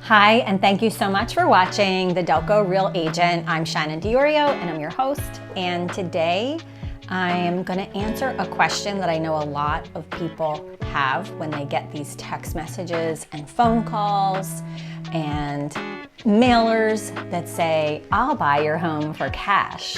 Hi, and thank you so much for watching The Delco Real Agent. I'm Shannon DiIorio, and I'm your host. And today I am going to answer a question that I know a lot of people have when they get these text messages and phone calls and mailers that say, "I'll buy your home for cash."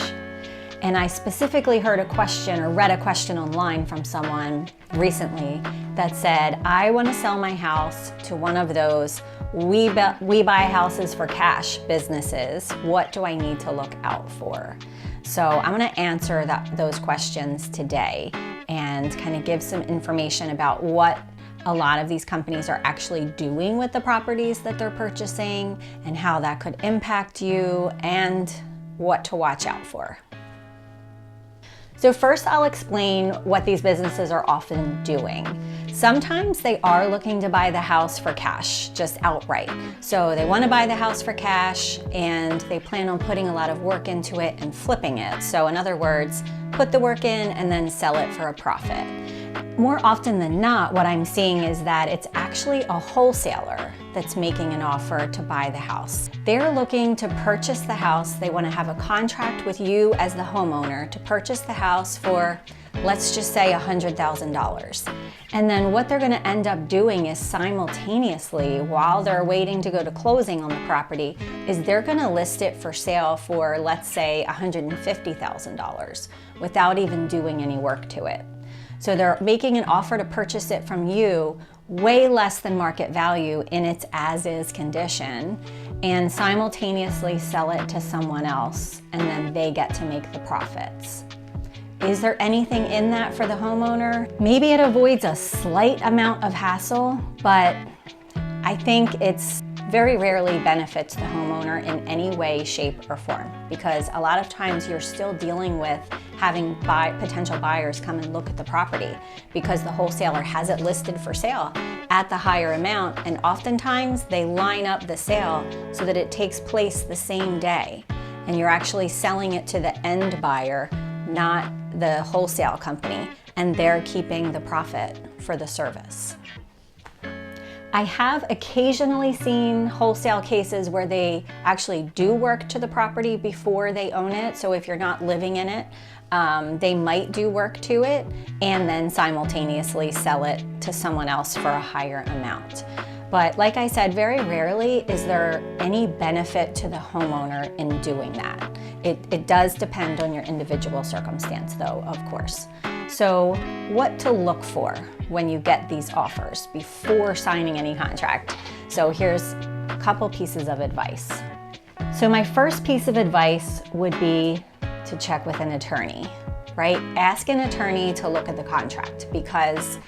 And I specifically heard a question or read a question online from someone recently that said, "I want to sell my house to one of those we buy houses for cash businesses. What do I need to look out for?" So I'm going to answer those questions today and kind of give some information about what a lot of these companies are actually doing with the properties that they're purchasing and how that could impact you and what to watch out for. So first, I'll explain what these businesses are often doing. Sometimes they are looking to buy the house for cash, just outright. So they want to buy the house for cash and they plan on putting a lot of work into it and flipping it. So in other words, put the work in and then sell it for a profit. More often than not, what I'm seeing is that it's actually a wholesaler that's making an offer to buy the house. They're looking to purchase the house. They want to have a contract with you as the homeowner to purchase the house for, let's just say, $100,000. And then what they're going to end up doing is simultaneously, while they're waiting to go to closing on the property, is they're going to list it for sale for, let's say, $150,000 without even doing any work to it. So they're making an offer to purchase it from you way less than market value in its as-is condition and simultaneously sell it to someone else, and then they get to make the profits. Is there anything in that for the homeowner? Maybe it avoids a slight amount of hassle, but I think it's very rarely benefits the homeowner in any way, shape, or form, because a lot of times you're still dealing with having potential buyers come and look at the property because the wholesaler has it listed for sale at the higher amount, and oftentimes they line up the sale so that it takes place the same day and you're actually selling it to the end buyer, not the wholesale company, and they're keeping the profit for the service. I have occasionally seen wholesale cases where they actually do work to the property before they own it. So if you're not living in it, they might do work to it and then simultaneously sell it to someone else for a higher amount. But like I said, very rarely is there any benefit to the homeowner in doing that. It does depend on your individual circumstance though, of course. So what to look for when you get these offers before signing any contract. So here's a couple pieces of advice. So my first piece of advice would be to check with an attorney, right? Ask an attorney to look at the contract, because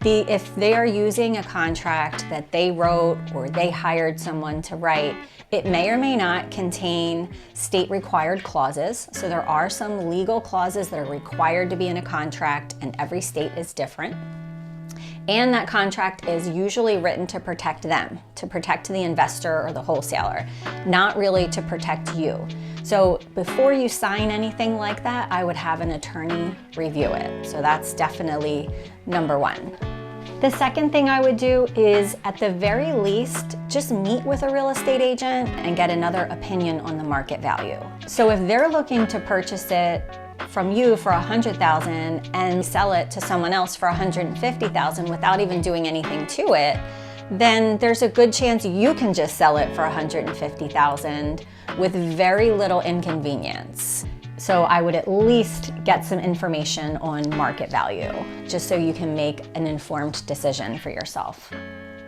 if they are using a contract that they wrote or they hired someone to write, it may or may not contain state required clauses. So there are some legal clauses that are required to be in a contract, and every state is different. And that contract is usually written to protect them, to protect the investor or the wholesaler, not really to protect you. So before you sign anything like that, I would have an attorney review it. So that's definitely number one. The second thing I would do is, at the very least, just meet with a real estate agent and get another opinion on the market value. So if they're looking to purchase it from you for $100,000 and sell it to someone else for $150,000 without even doing anything to it, then there's a good chance you can just sell it for $150,000 with very little inconvenience. So I would at least get some information on market value, just so you can make an informed decision for yourself.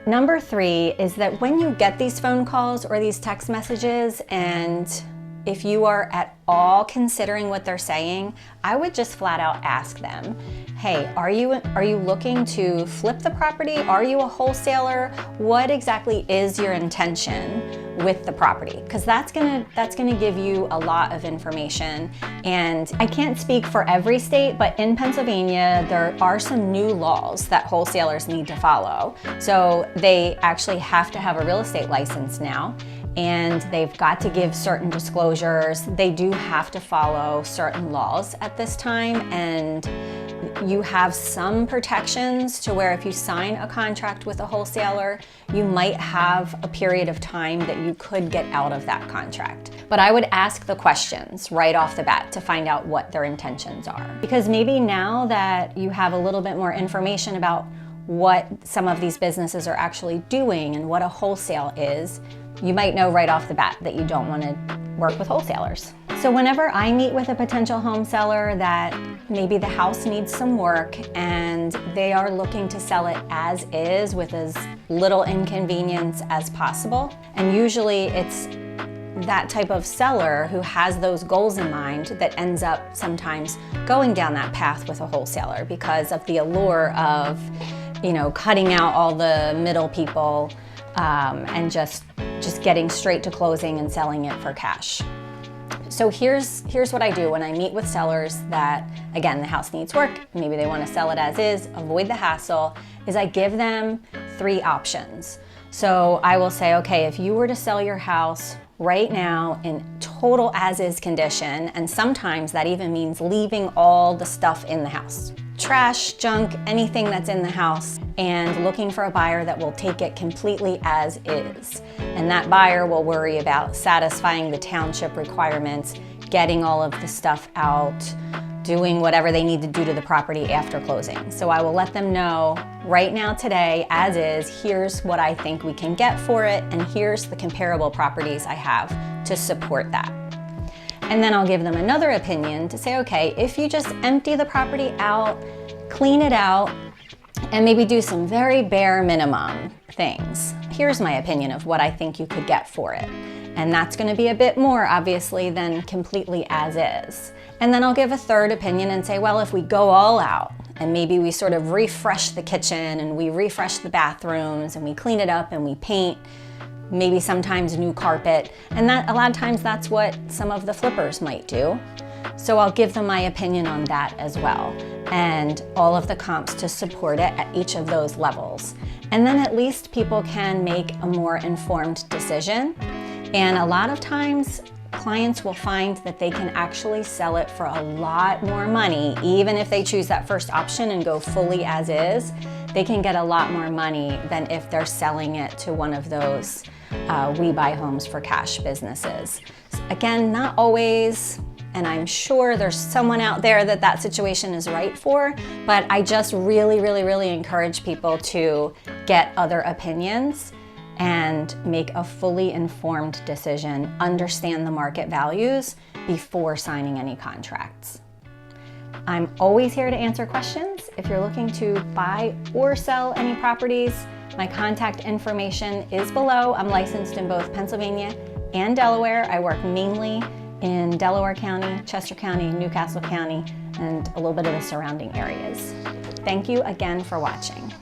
Number three is that when you get these phone calls or these text messages, and if you are at all considering what they're saying, I would just flat out ask them, hey, are you looking to flip the property? Are you a wholesaler? What exactly is your intention with the property? Because that's gonna give you a lot of information. And I can't speak for every state, but in Pennsylvania, there are some new laws that wholesalers need to follow. So they actually have to have a real estate license now. and they've got to give certain disclosures. They do have to follow certain laws at this time, and you have some protections to where if you sign a contract with a wholesaler, you might have a period of time that you could get out of that contract. But I would ask the questions right off the bat to find out what their intentions are. Because maybe now that you have a little bit more information about what some of these businesses are actually doing and what a wholesale is, you might know right off the bat that you don't want to work with wholesalers. So whenever I meet with a potential home seller that maybe the house needs some work and they are looking to sell it as is with as little inconvenience as possible, and usually it's that type of seller who has those goals in mind that ends up sometimes going down that path with a wholesaler because of the allure of, cutting out all the middle people and just getting straight to closing and selling it for cash. So here's what I do when I meet with sellers that, again, the house needs work, maybe they want to sell it as is, avoid the hassle, is I give them 3 options. So I will say, okay, if you were to sell your house right now in total as-is condition, and sometimes that even means leaving all the stuff in the house, trash, junk, anything that's in the house, and looking for a buyer that will take it completely as is. And that buyer will worry about satisfying the township requirements, getting all of the stuff out, doing whatever they need to do to the property after closing. So I will let them know right now today, as is, here's what I think we can get for it, and here's the comparable properties I have to support that. And then I'll give them another opinion to say, okay, if you just empty the property out, clean it out, and maybe do some very bare minimum things, here's my opinion of what I think you could get for it. And that's going to be a bit more, obviously, than completely as is. And then I'll give a third opinion and say, well, if we go all out and maybe we sort of refresh the kitchen and we refresh the bathrooms and we clean it up and we paint, maybe sometimes new carpet, and that a lot of times that's what some of the flippers might do. So I'll give them my opinion on that as well, and all of the comps to support it at each of those levels. And then at least people can make a more informed decision. And a lot of times clients will find that they can actually sell it for a lot more money, even if they choose that first option and go fully as is. They can get a lot more money than if they're selling it to one of those we buy homes for cash businesses. Again, not always, and I'm sure there's someone out there that situation is right for, but I just really encourage people to get other opinions and make a fully informed decision, understand the market values before signing any contracts. I'm always here to answer questions. If you're looking to buy or sell any properties, my contact information is below. I'm licensed in both Pennsylvania and Delaware. I work mainly in Delaware County, Chester County, Newcastle County, and a little bit of the surrounding areas. Thank you again for watching.